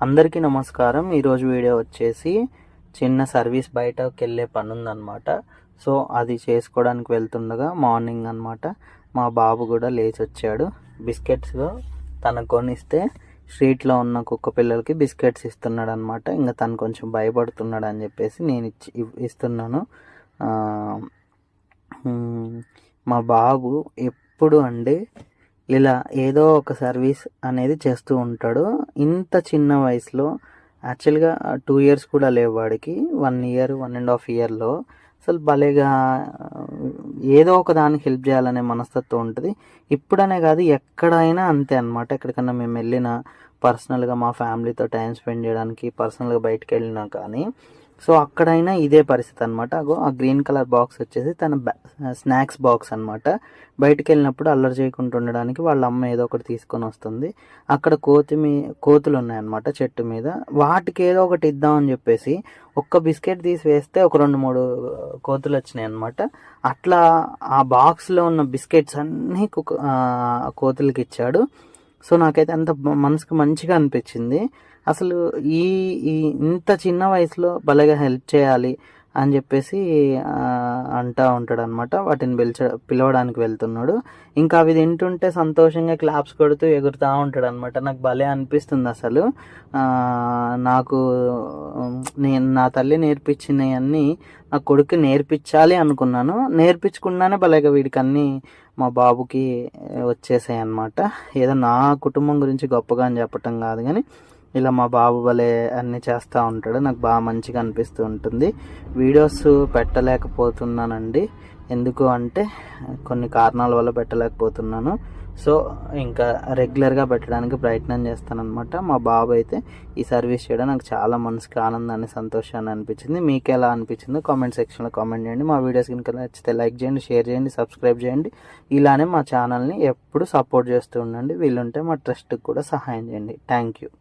అందరికీ నమస్కారం. ఈరోజు వీడియో వచ్చేసి చిన్న సర్వీస్ బయటకు వెళ్ళే పని ఉందన్నమాట. సో అది చేసుకోవడానికి వెళ్తుండగా మార్నింగ్ అనమాట మా బాబు కూడా లేచి వచ్చాడు. బిస్కెట్స్ తనకు కొనిస్తే స్ట్రీట్లో ఉన్న కుక్క పిల్లలకి బిస్కెట్స్ ఇస్తున్నాడు అనమాట. ఇంకా తను కొంచెం భయపడుతున్నాడు అని చెప్పేసి నేను ఇస్తున్నాను. మా బాబు ఎప్పుడు అండి ఇలా ఏదో ఒక సర్వీస్ అనేది చేస్తూ ఉంటాడు. ఇంత చిన్న వయసులో యాక్చువల్గా 2 years కూడా లేవు వాడికి, 1 year 1.5 yearలో అసలు భలేగా ఏదో ఒక దానికి హెల్ప్ చేయాలనే మనస్తత్వం ఉంటుంది. ఇప్పుడనే కాదు, ఎక్కడైనా అంతే అనమాట. ఎక్కడికన్నా మేము వెళ్ళినా, పర్సనల్గా మా ఫ్యామిలీతో టైం స్పెండ్ చేయడానికి పర్సనల్గా బయటకు వెళ్ళినా కానీ సో అక్కడైనా ఇదే పరిస్థితి అనమాట. ఆ గ్రీన్ కలర్ బాక్స్ వచ్చేసి తన స్నాక్స్ బాక్స్ అనమాట. బయటికి వెళ్ళినప్పుడు అల్లరి చేయకుండా ఉండడానికి వాళ్ళ అమ్మ ఏదో ఒకటి తీసుకొని వస్తుంది. అక్కడ కోతులు ఉన్నాయన్నమాట చెట్టు మీద. వాటికి ఏదో ఒకటి ఇద్దామని చెప్పేసి ఒక్క బిస్కెట్ తీసి వేస్తే ఒక 2-3 కోతులు వచ్చినాయి అనమాట. అట్లా ఆ బాక్స్లో ఉన్న బిస్కెట్స్ అన్నీ కోతులకి ఇచ్చాడు. సో నాకైతే అంత మనసుకు మంచిగా అనిపించింది. అసలు ఈ ఇంత చిన్న వయసులో భలేగా హెల్ప్ చేయాలి అని చెప్పేసి అంటూ ఉంటాడు అనమాట. వాటిని పిలవడానికి వెళ్తున్నాడు. ఇంకా అవి తింటుంటే సంతోషంగా క్లాప్స్ కొడుతూ ఎగురుతూ ఉంటాడు అనమాట. నాకు భలే అనిపిస్తుంది అసలు. నాకు నా తల్లి నేర్పించినవన్నీ నా కొడుకు నేర్పించాలి అనుకున్నాను. నేర్పించకుండానే భలేగా వీడికి అన్నీ మా బాబుకి వచ్చేసాయి అన్నమాట. ఏదో నా కుటుంబం గురించి గొప్పగా అని చెప్పటం కాదు, కానీ ఇలా మా బాబు భలే అన్నీ చేస్తూ ఉంటాడు. నాకు బాగా మంచిగా అనిపిస్తూ ఉంటుంది. వీడియోస్ పెట్టలేకపోతున్నానండి, ఎందుకు అంటే కొన్ని కారణాల వల్ల పెట్టలేకపోతున్నాను. సో ఇంకా రెగ్యులర్గా పెట్టడానికి ప్రయత్నం చేస్తానన్నమాట. మా బాబు అయితే ఈ సర్వీస్ చేయడం నాకు చాలా మనసుకి ఆనందాన్ని, సంతోషాన్ని అనిపించింది. మీకు ఎలా అనిపించిందో కామెంట్ సెక్షన్లో కామెంట్ చేయండి. మా వీడియోస్ కనుక నచ్చితే లైక్ చేయండి, షేర్ చేయండి, సబ్స్క్రైబ్ చేయండి. ఇలానే మా ఛానల్ని ఎప్పుడు సపోర్ట్ చేస్తూ ఉండండి. వీలుంటే మా ట్రస్ట్కి కూడా సహాయం చేయండి. Thank you.